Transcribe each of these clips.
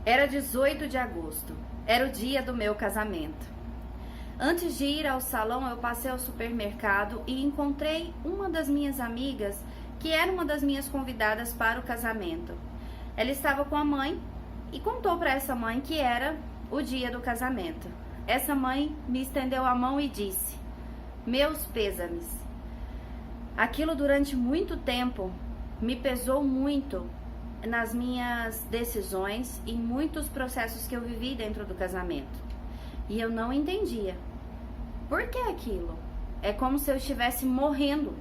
Era 18 de agosto, era o dia do meu casamento. Antes de ir ao salão, eu passei ao supermercado e encontrei uma das minhas amigas, que era uma das minhas convidadas para o casamento. Ela estava com a mãe e contou para essa mãe que era o dia do casamento. Essa mãe me estendeu a mão e disse: "Meus pêsames." Aquilo durante muito tempo me pesou muito nas minhas decisões e muitos processos que eu vivi dentro do casamento. E eu não entendia. Por que aquilo? É como se eu estivesse morrendo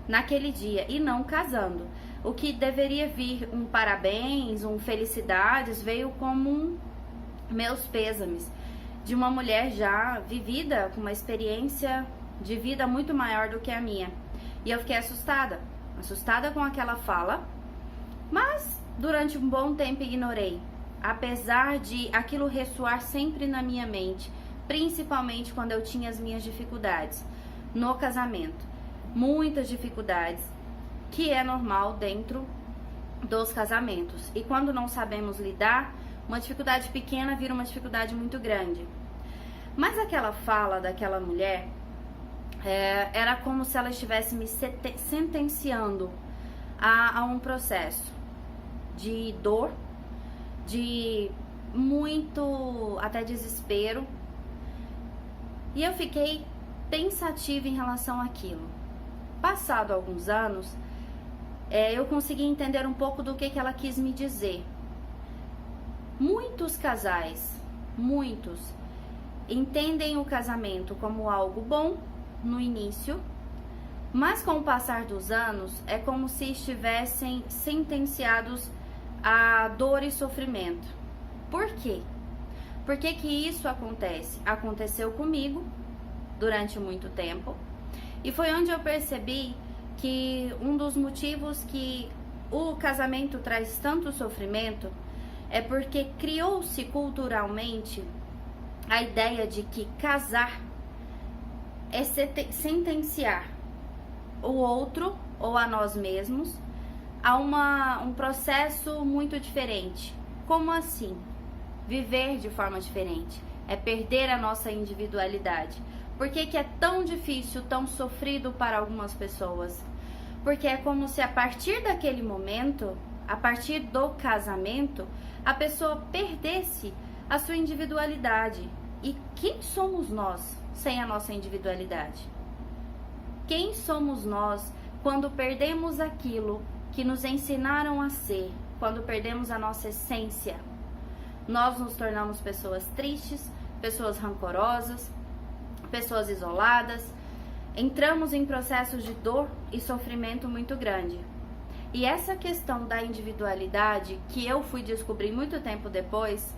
naquele dia e não casando. O que deveria vir um parabéns, um felicidades, veio como meus pêsames de uma mulher já vivida, com uma experiência de vida muito maior do que a minha. E eu fiquei assustada com aquela fala, mas durante um bom tempo ignorei, apesar de aquilo ressoar sempre na minha mente, principalmente quando eu tinha as minhas dificuldades no casamento, muitas dificuldades, que é normal dentro dos casamentos. E quando não sabemos lidar, uma dificuldade pequena vira uma dificuldade muito grande. Mas aquela fala daquela mulher era como se ela estivesse me sentenciando a um processo de dor, de muito até desespero. E eu fiquei pensativa em relação àquilo. Passado alguns anos, eu consegui entender um pouco do que ela quis me dizer. Muitos casais, entendem o casamento como algo bom no início, mas com o passar dos anos é como se estivessem sentenciados a dor e sofrimento. Por quê? Por que que isso acontece? Aconteceu comigo durante muito tempo e foi onde eu percebi que um dos motivos que o casamento traz tanto sofrimento é porque criou-se culturalmente a ideia de que casar é sentenciar o outro ou a nós mesmos a um processo muito diferente. Como assim? Viver de forma diferente é perder a nossa individualidade. Por que que é tão difícil, tão sofrido para algumas pessoas? Porque é como se a partir daquele momento, a partir do casamento, a pessoa perdesse a sua individualidade. E quem somos nós sem a nossa individualidade? Quem somos nós quando perdemos aquilo que nos ensinaram a ser, quando perdemos a nossa essência? Nós nos tornamos pessoas tristes, pessoas rancorosas, pessoas isoladas, entramos em processos de dor e sofrimento muito grande. E essa questão da individualidade, que eu fui descobrir muito tempo depois,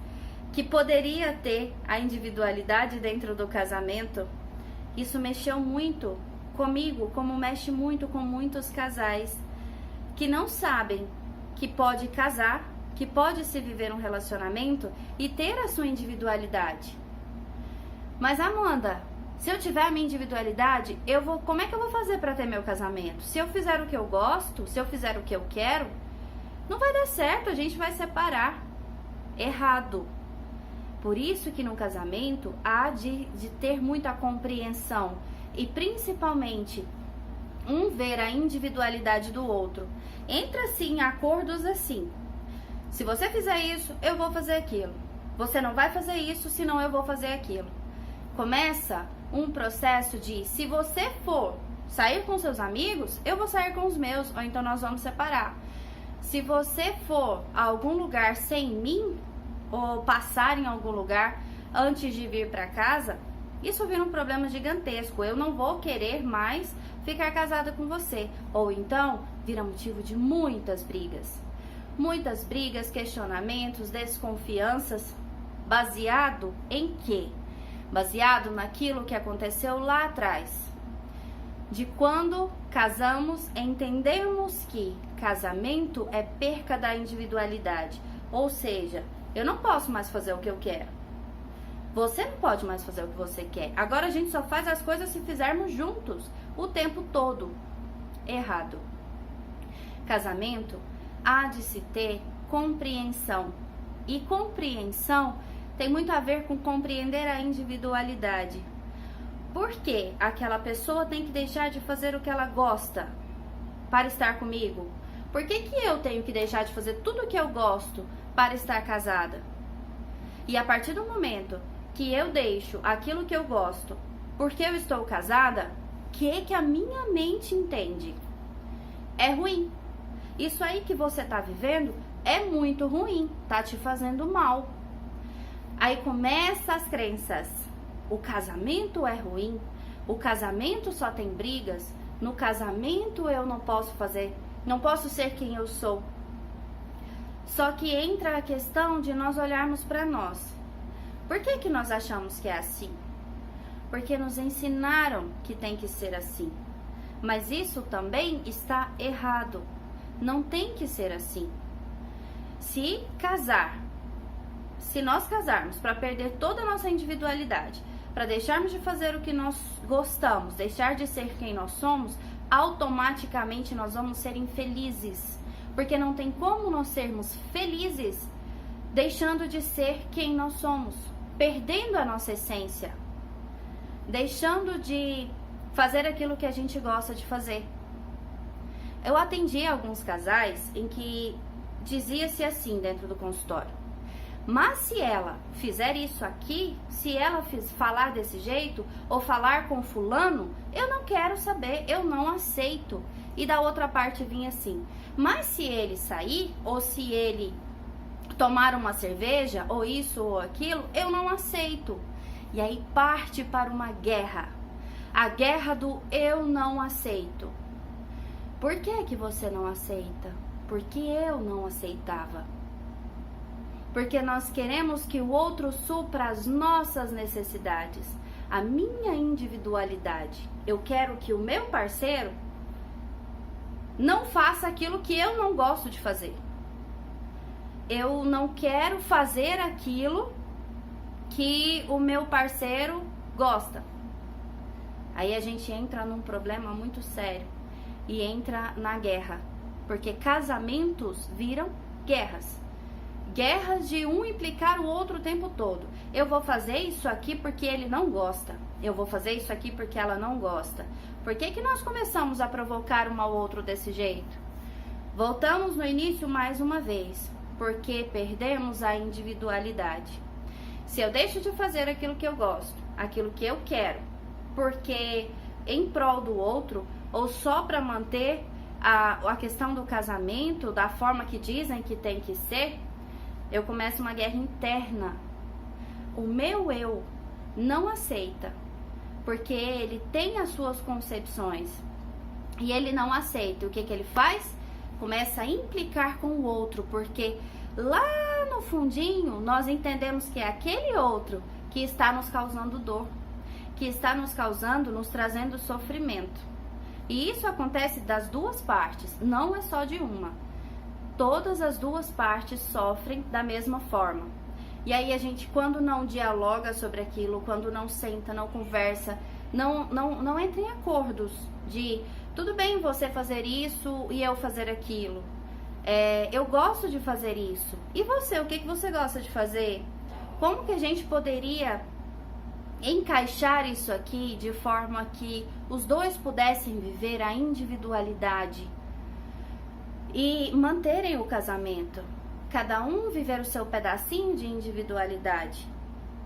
que poderia ter a individualidade dentro do casamento, isso mexeu muito comigo, como mexe muito com muitos casais que não sabem que pode casar, que pode se viver um relacionamento e ter a sua individualidade. Mas Amanda, se eu tiver a minha individualidade, como é que eu vou fazer para ter meu casamento? Se eu fizer o que eu gosto, se eu fizer o que eu quero, não vai dar certo, a gente vai separar. Errado. Por isso que no casamento há de ter muita compreensão e principalmente ver a individualidade do outro. Entra-se em acordos assim: se você fizer isso, eu vou fazer aquilo. Você não vai fazer isso, senão eu vou fazer aquilo. Começa um processo de: se você for sair com seus amigos, eu vou sair com os meus, ou então nós vamos separar. Se você for a algum lugar sem mim, ou passar em algum lugar antes de vir para casa, isso vira um problema gigantesco. Eu não vou querer mais ficar casada com você. Ou então vira motivo de muitas brigas, questionamentos, desconfianças. Baseado em quê? Baseado naquilo que aconteceu lá atrás, de quando casamos, entendemos que casamento é perca da individualidade. Ou seja, eu não posso mais fazer o que eu quero. Você não pode mais fazer o que você quer. Agora a gente só faz as coisas se fizermos juntos, o tempo todo. Errado. Casamento há de se ter compreensão E compreensão tem muito a ver com compreender a individualidade. Por que aquela pessoa tem que deixar de fazer o que ela gosta para estar comigo? Por que eu tenho que deixar de fazer tudo o que eu gosto para estar casada? E a partir do momento que eu deixo aquilo que eu gosto porque eu estou casada, o que a minha mente entende? É ruim. Isso aí que você está vivendo é muito ruim, tá te fazendo mal. Aí começa as crenças. O casamento é ruim, o casamento só tem brigas, no casamento eu não posso ser quem eu sou. Só que entra a questão de nós olharmos para nós. Por que nós achamos que é assim? Porque nos ensinaram que tem que ser assim. Mas isso também está errado. Não tem que ser assim. Se nós casarmos para perder toda a nossa individualidade, para deixarmos de fazer o que nós gostamos, deixar de ser quem nós somos, automaticamente nós vamos ser infelizes. Porque não tem como nós sermos felizes deixando de ser quem nós somos, perdendo a nossa essência, deixando de fazer aquilo que a gente gosta de fazer. Eu atendi alguns casais em que dizia-se assim dentro do consultório: mas se ela fizer isso aqui, se ela falar desse jeito, ou falar com fulano, eu não quero saber, eu não aceito. E da outra parte vinha assim: mas se ele sair, ou se ele tomar uma cerveja, ou isso ou aquilo, eu não aceito. E aí parte para uma guerra. A guerra do eu não aceito. Por que você não aceita? Porque eu não aceitava. Porque nós queremos que o outro supra as nossas necessidades, a minha individualidade. Eu quero que o meu parceiro não faça aquilo que eu não gosto de fazer. Eu não quero fazer aquilo que o meu parceiro gosta. Aí a gente entra num problema muito sério e entra na guerra, porque casamentos viram guerras. Guerras de um implicar o outro o tempo todo. Eu vou fazer isso aqui porque ele não gosta. Eu vou fazer isso aqui porque ela não gosta. Por que nós começamos a provocar um ao outro desse jeito? Voltamos no início mais uma vez. Porque perdemos a individualidade. Se eu deixo de fazer aquilo que eu gosto, aquilo que eu quero, porque em prol do outro, ou só para manter a questão do casamento da forma que dizem que tem que ser, eu começo uma guerra interna. O meu eu não aceita, porque ele tem as suas concepções e ele não aceita. O que ele faz? Começa a implicar com o outro, porque lá no fundinho nós entendemos que é aquele outro que está nos causando dor, que está nos trazendo sofrimento. E isso acontece das duas partes, não é só de uma. Todas as duas partes sofrem da mesma forma. E aí a gente, quando não dialoga sobre aquilo, quando não senta, não conversa, não entra em acordos de tudo bem você fazer isso e eu fazer aquilo. Eu gosto de fazer isso. E você, o que você gosta de fazer? Como que a gente poderia encaixar isso aqui de forma que os dois pudessem viver a individualidade e manterem o casamento? Cada um viver o seu pedacinho de individualidade.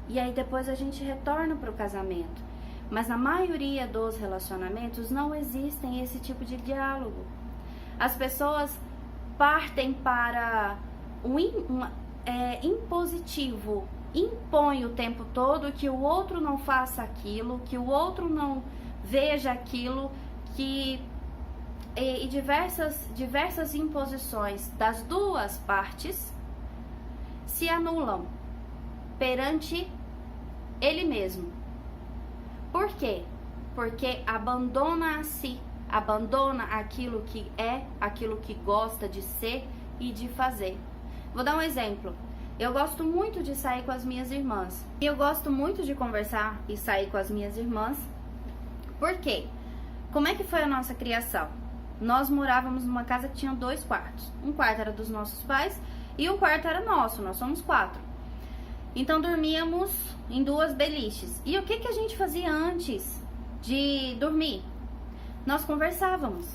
E aí depois a gente retorna para o casamento. Mas na maioria dos relacionamentos não existem esse tipo de diálogo. As pessoas partem para impositivo, impõe o tempo todo que o outro não faça aquilo, que o outro não veja aquilo, e diversas imposições das duas partes se anulam perante ele mesmo. Por quê? Porque abandona a si, abandona aquilo que é, aquilo que gosta de ser e de fazer. Vou dar um exemplo. Eu gosto muito de sair com as minhas irmãs. E eu gosto muito de conversar e sair com as minhas irmãs. Por quê? Como é que foi a nossa criação? Nós morávamos numa casa que tinha 2 quartos. Um quarto era dos nossos pais e o quarto era nosso, nós somos 4. Então dormíamos em 2 beliches. E o que a gente fazia antes de dormir? Nós conversávamos.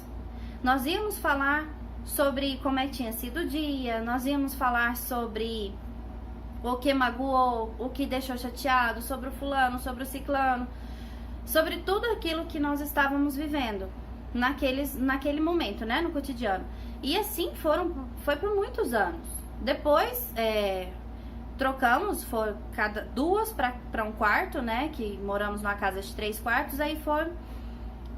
Nós íamos falar sobre como é que tinha sido o dia, nós íamos falar sobre o que magoou, o que deixou chateado, sobre o fulano, sobre o ciclano, sobre tudo aquilo que nós estávamos vivendo naquele momento, né, no cotidiano. E assim foi por muitos anos. Depois trocamos, foi cada 2 para um quarto, né, que moramos numa casa de 3 quartos, aí foram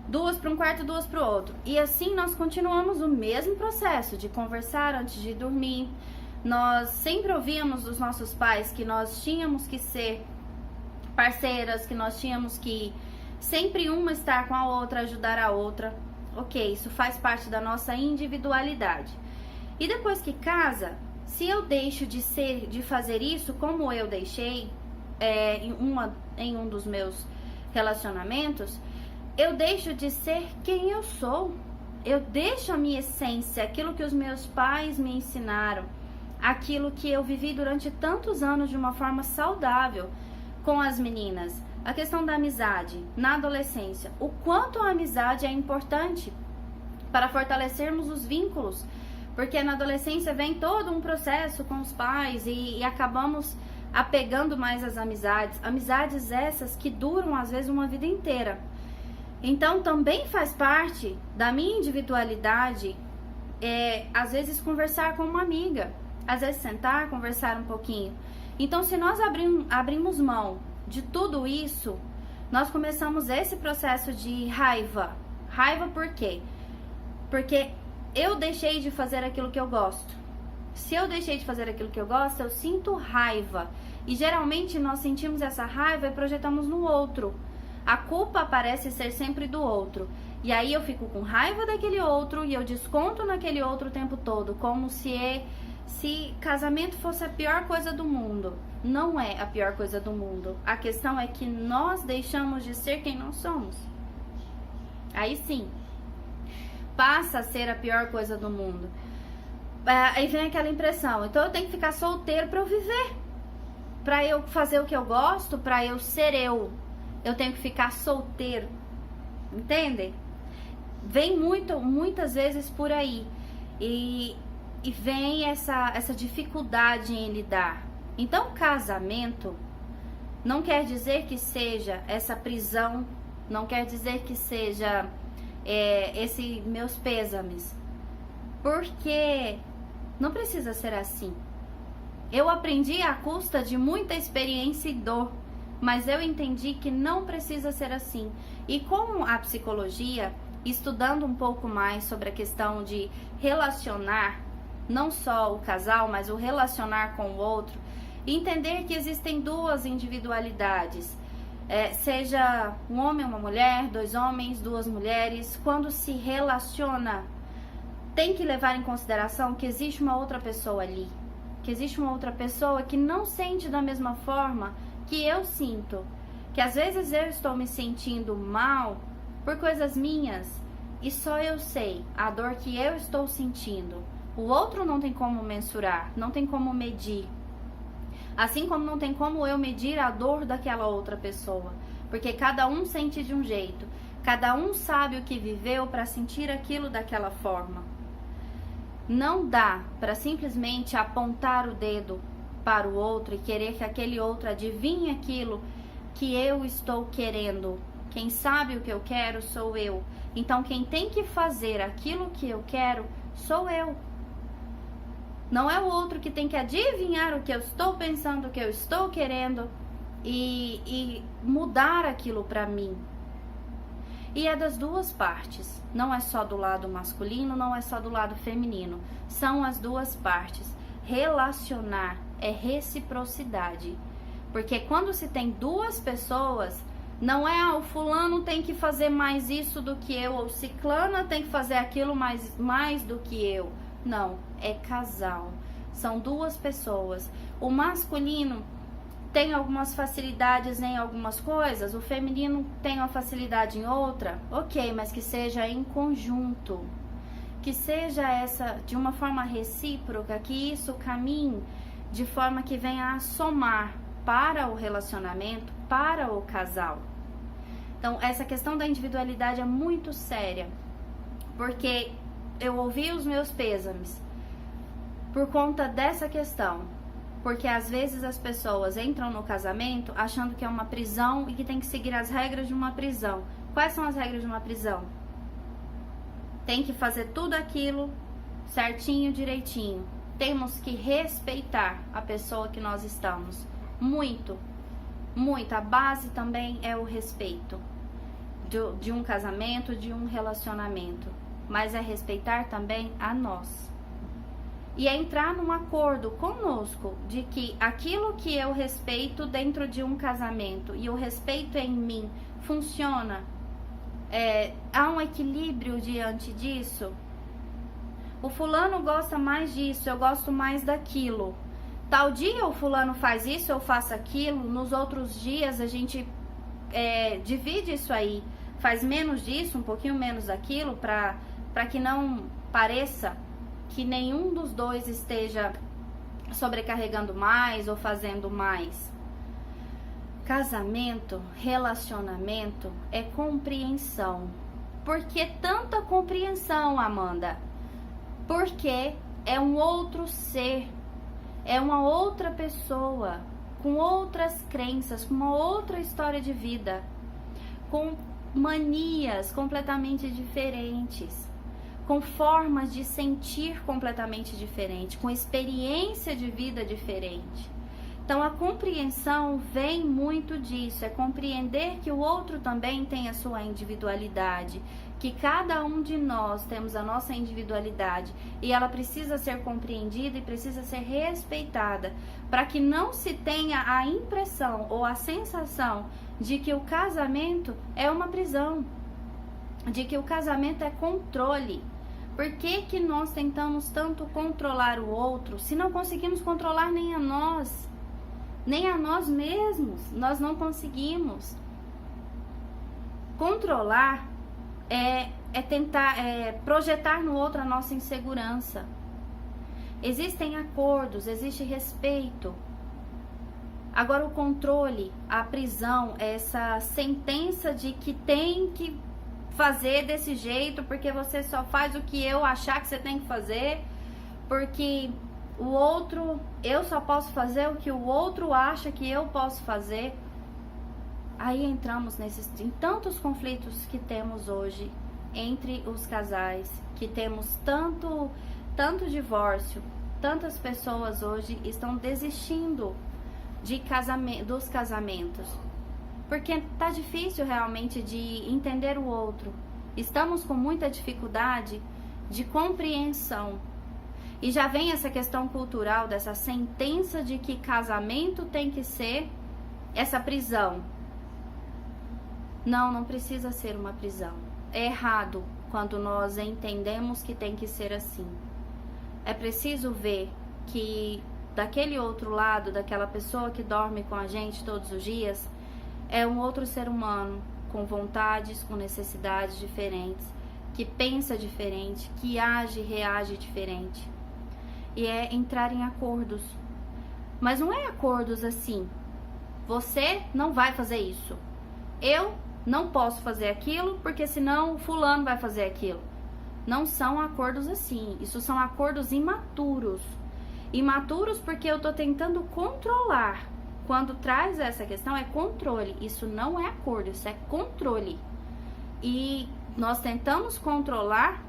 2 para um quarto, 2 para o outro. E assim nós continuamos o mesmo processo de conversar antes de dormir. Nós sempre ouvíamos dos nossos pais que nós tínhamos que ser parceiras, que nós tínhamos que sempre uma estar com a outra, ajudar a outra. Ok, isso faz parte da nossa individualidade. E depois que casa, se eu deixo de fazer isso como eu deixei em um dos meus relacionamentos, eu deixo de ser quem eu sou. Eu deixo a minha essência, aquilo que os meus pais me ensinaram, aquilo que eu vivi durante tantos anos de uma forma saudável com as meninas. A questão da amizade na adolescência, o quanto a amizade é importante para fortalecermos os vínculos, porque na adolescência vem todo um processo com os pais e acabamos apegando mais às amizades essas que duram às vezes uma vida inteira. Então também faz parte da minha individualidade, às vezes conversar com uma amiga, às vezes sentar, conversar um pouquinho. Então se nós abrimos mão de tudo isso, nós começamos esse processo de raiva. Raiva por quê? Porque eu deixei de fazer aquilo que eu gosto. Se eu deixei de fazer aquilo que eu gosto, eu sinto raiva. E geralmente nós sentimos essa raiva e projetamos no outro. A culpa parece ser sempre do outro. E aí eu fico com raiva daquele outro e eu desconto naquele outro o tempo todo, como se casamento fosse a pior coisa do mundo. Não é a pior coisa do mundo. A questão é que nós deixamos de ser quem nós somos. Aí sim, passa a ser a pior coisa do mundo. Aí vem aquela impressão, então eu tenho que ficar solteiro para eu viver, para eu fazer o que eu gosto, para eu ser eu tenho que ficar solteiro, entendem? Vem muitas vezes por aí e vem essa dificuldade em lidar. Então casamento não quer dizer que seja essa prisão, não quer dizer que seja esse meus pêsames, porque não precisa ser assim. Eu aprendi à custa de muita experiência e dor, mas eu entendi que não precisa ser assim. E com a psicologia, estudando um pouco mais sobre a questão de relacionar, não só o casal, mas o relacionar com o outro, entender que existem 2 individualidades, seja um homem, uma mulher, 2 homens, 2 mulheres. Quando se relaciona, tem que levar em consideração que existe uma outra pessoa ali, que existe uma outra pessoa que não sente da mesma forma que eu sinto, que às vezes eu estou me sentindo mal por coisas minhas e só eu sei a dor que eu estou sentindo. O outro não tem como mensurar, não tem como medir. Assim como não tem como eu medir a dor daquela outra pessoa, porque cada um sente de um jeito, cada um sabe o que viveu para sentir aquilo daquela forma. Não dá para simplesmente apontar o dedo para o outro e querer que aquele outro adivinhe aquilo que eu estou querendo. Quem sabe o que eu quero sou eu. Então quem tem que fazer aquilo que eu quero sou eu. Não é o outro que tem que adivinhar o que eu estou pensando, o que eu estou querendo e mudar aquilo para mim. E é das 2 partes. Não é só do lado masculino, não é só do lado feminino. São as 2 partes. Relacionar é reciprocidade. Porque quando se tem 2 pessoas, não é o fulano tem que fazer mais isso do que eu, ou ciclana tem que fazer aquilo mais do que eu. Não, é casal. São 2 pessoas. O masculino tem algumas facilidades em algumas coisas, o feminino tem uma facilidade em outra. Ok, mas que seja em conjunto. que seja essa de uma forma recíproca, que isso caminhe de forma que venha a somar para o relacionamento, para o casal. Então, essa questão da individualidade é muito séria, porque eu ouvi os meus pêsames por conta dessa questão, porque às vezes as pessoas entram no casamento achando que é uma prisão e que tem que seguir as regras de uma prisão. Quais são as regras de uma prisão? Tem que fazer tudo aquilo certinho, direitinho. Temos que respeitar a pessoa que nós estamos. Muito, muito. A base também é o respeito de um casamento, de um relacionamento. Mas é respeitar também a nós. E é entrar num acordo conosco de que aquilo que eu respeito dentro de um casamento e o respeito em mim funciona. Há um equilíbrio diante disso. O fulano gosta mais disso, eu gosto mais daquilo. Tal dia o fulano faz isso, eu faço aquilo. Nos outros dias a gente divide isso aí. Faz menos disso, um pouquinho menos daquilo, para que não pareça que nenhum dos dois esteja sobrecarregando mais ou fazendo mais. Casamento, relacionamento é compreensão. Por que tanta compreensão, Amanda? Porque é um outro ser, é uma outra pessoa, com outras crenças, com uma outra história de vida, com manias completamente diferentes, com formas de sentir completamente diferentes, com experiência de vida diferente. Então a compreensão vem muito disso, é compreender que o outro também tem a sua individualidade, que cada um de nós temos a nossa individualidade e ela precisa ser compreendida e precisa ser respeitada, para que não se tenha a impressão ou a sensação de que o casamento é uma prisão, de que o casamento é controle. Por que nós tentamos tanto controlar o outro se não conseguimos controlar nem a nós? Nem a nós mesmos, nós não conseguimos. Controlar é tentar projetar no outro a nossa insegurança. Existem acordos, existe respeito. Agora o controle, a prisão, essa sentença de que tem que fazer desse jeito, porque você só faz o que eu achar que você tem que fazer, porque o outro, eu só posso fazer o que o outro acha que eu posso fazer. Aí entramos em tantos conflitos que temos hoje entre os casais, que temos tanto divórcio, tantas pessoas hoje estão desistindo dos casamentos, porque tá difícil realmente de entender o outro. Estamos com muita dificuldade de compreensão. E já vem essa questão cultural dessa sentença de que casamento tem que ser essa prisão. Não precisa ser uma prisão. É errado quando nós entendemos que tem que ser assim. É preciso ver que daquele outro lado, daquela pessoa que dorme com a gente todos os dias, é um outro ser humano, com vontades, com necessidades diferentes, que pensa diferente, que age e reage diferente. E é entrar em acordos. Mas não é acordos assim: você não vai fazer isso, eu não posso fazer aquilo, porque senão fulano vai fazer aquilo. Não são acordos assim. Isso são acordos imaturos. Imaturos porque eu tô tentando controlar. Quando traz essa questão, é controle. Isso não é acordo, isso é controle. E nós tentamos controlar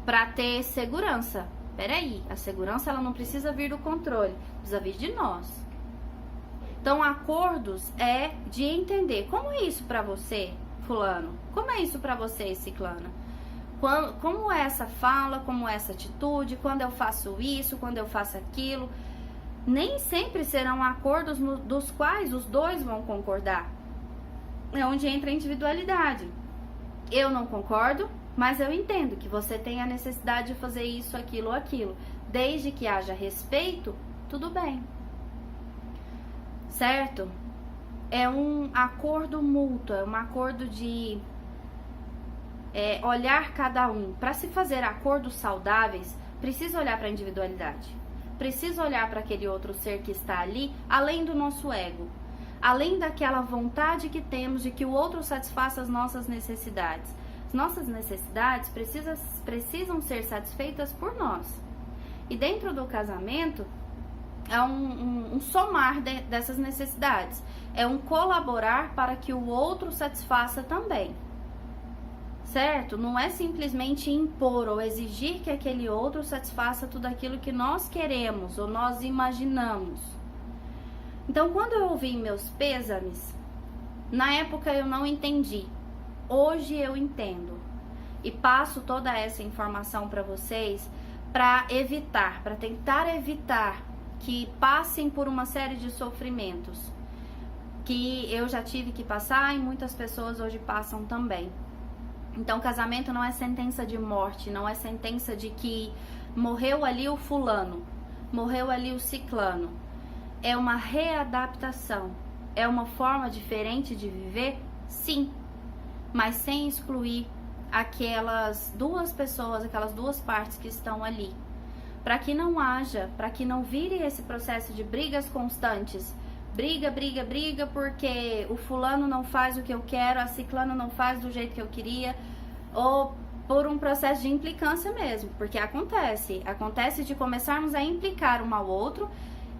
para ter segurança. Peraí, a segurança ela não precisa vir do controle, precisa vir de nós. Então, acordos é de entender como é isso para você, fulano, como é isso para você, ciclana. Como é essa fala, como é essa atitude, quando eu faço isso, quando eu faço aquilo. Nem sempre serão acordos dos quais os dois vão concordar. É onde entra a individualidade. Eu não concordo, mas eu entendo que você tem a necessidade de fazer isso, aquilo ou aquilo. Desde que haja respeito, tudo bem. Certo? É um acordo mútuo, é um acordo de olhar cada um. Para se fazer acordos saudáveis, precisa olhar para a individualidade. Precisa olhar para aquele outro ser que está ali, além do nosso ego. Além daquela vontade que temos de que o outro satisfaça as nossas necessidades. As nossas necessidades precisam ser satisfeitas por nós. E dentro do casamento, é um somar dessas necessidades. É um colaborar para que o outro satisfaça também. Certo? Não é simplesmente impor ou exigir que aquele outro satisfaça tudo aquilo que nós queremos ou nós imaginamos. Então, quando eu ouvi meus pêsames, na época eu não entendi. Hoje eu entendo. E passo toda essa informação para vocês para evitar, para tentar evitar que passem por uma série de sofrimentos que eu já tive que passar e muitas pessoas hoje passam também. Então, casamento não é sentença de morte, não é sentença de que morreu ali o fulano, morreu ali o ciclano. É uma readaptação, é uma forma diferente de viver, sim, mas sem excluir aquelas duas pessoas, aquelas duas partes que estão ali. Para que não haja, para que não vire esse processo de brigas constantes. Briga, briga, briga, porque o fulano não faz o que eu quero, a ciclana não faz do jeito que eu queria, ou por um processo de implicância mesmo, porque acontece de começarmos a implicar um ao outro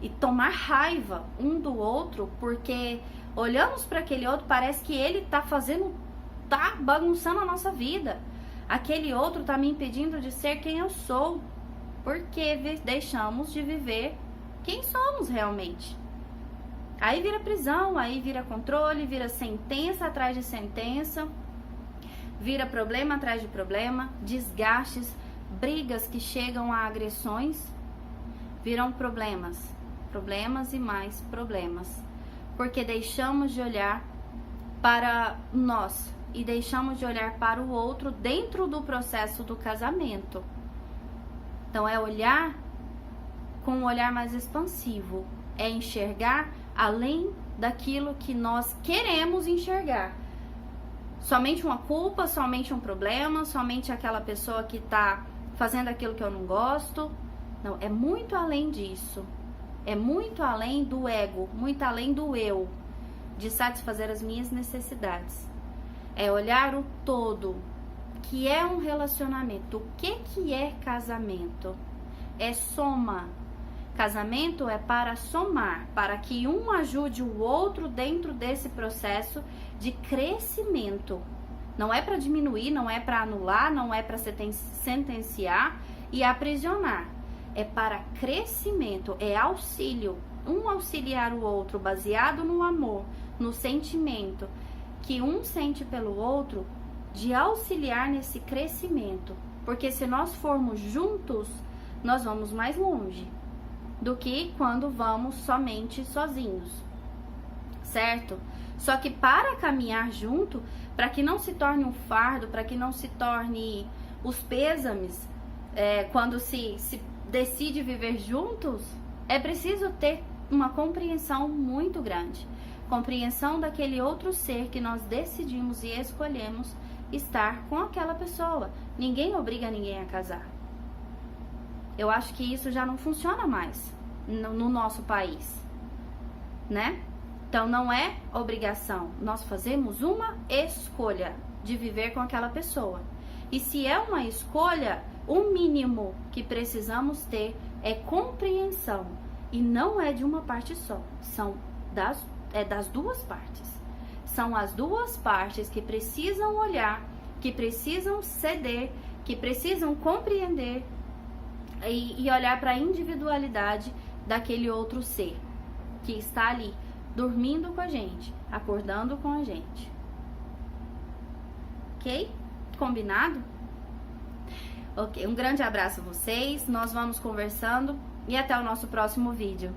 e tomar raiva um do outro, porque olhamos para aquele outro, parece que ele tá bagunçando a nossa vida, aquele outro tá me impedindo de ser quem eu sou, porque deixamos de viver quem somos realmente. Aí vira prisão, aí vira controle, vira sentença atrás de sentença, vira problema atrás de problema, desgastes, brigas que chegam a agressões, viram problemas e mais problemas, porque deixamos de olhar para nós e deixamos de olhar para o outro dentro do processo do casamento. Então é olhar com um olhar mais expansivo, é enxergar além daquilo que nós queremos enxergar. Somente uma culpa, somente um problema, somente aquela pessoa que está fazendo aquilo que eu não gosto. Não, é muito além disso. É muito além do ego, muito além do eu, de satisfazer as minhas necessidades. É olhar o todo, que é um relacionamento. O que é casamento? É soma. Casamento é para somar, para que um ajude o outro dentro desse processo de crescimento. Não é para diminuir, não é para anular, não é para sentenciar e aprisionar. É para crescimento, é auxílio. Um auxiliar o outro baseado no amor, no sentimento que um sente pelo outro, de auxiliar nesse crescimento. Porque se nós formos juntos, nós vamos mais longe do que quando vamos somente sozinhos, certo? Só que para caminhar junto, para que não se torne um fardo, para que não se torne os pêsames, quando se decide viver juntos, é preciso ter uma compreensão muito grande, compreensão daquele outro ser que nós decidimos e escolhemos estar com aquela pessoa. Ninguém obriga ninguém a casar. Eu acho que isso já não funciona mais no nosso país, né? Então não é obrigação, nós fazemos uma escolha de viver com aquela pessoa. E se é uma escolha, o mínimo que precisamos ter é compreensão. E não é de uma parte só, são das duas partes. São as duas partes que precisam olhar, que precisam ceder, que precisam compreender e olhar para a individualidade daquele outro ser que está ali, dormindo com a gente, acordando com a gente. Ok? Combinado? Ok, um grande abraço a vocês, nós vamos conversando e até o nosso próximo vídeo.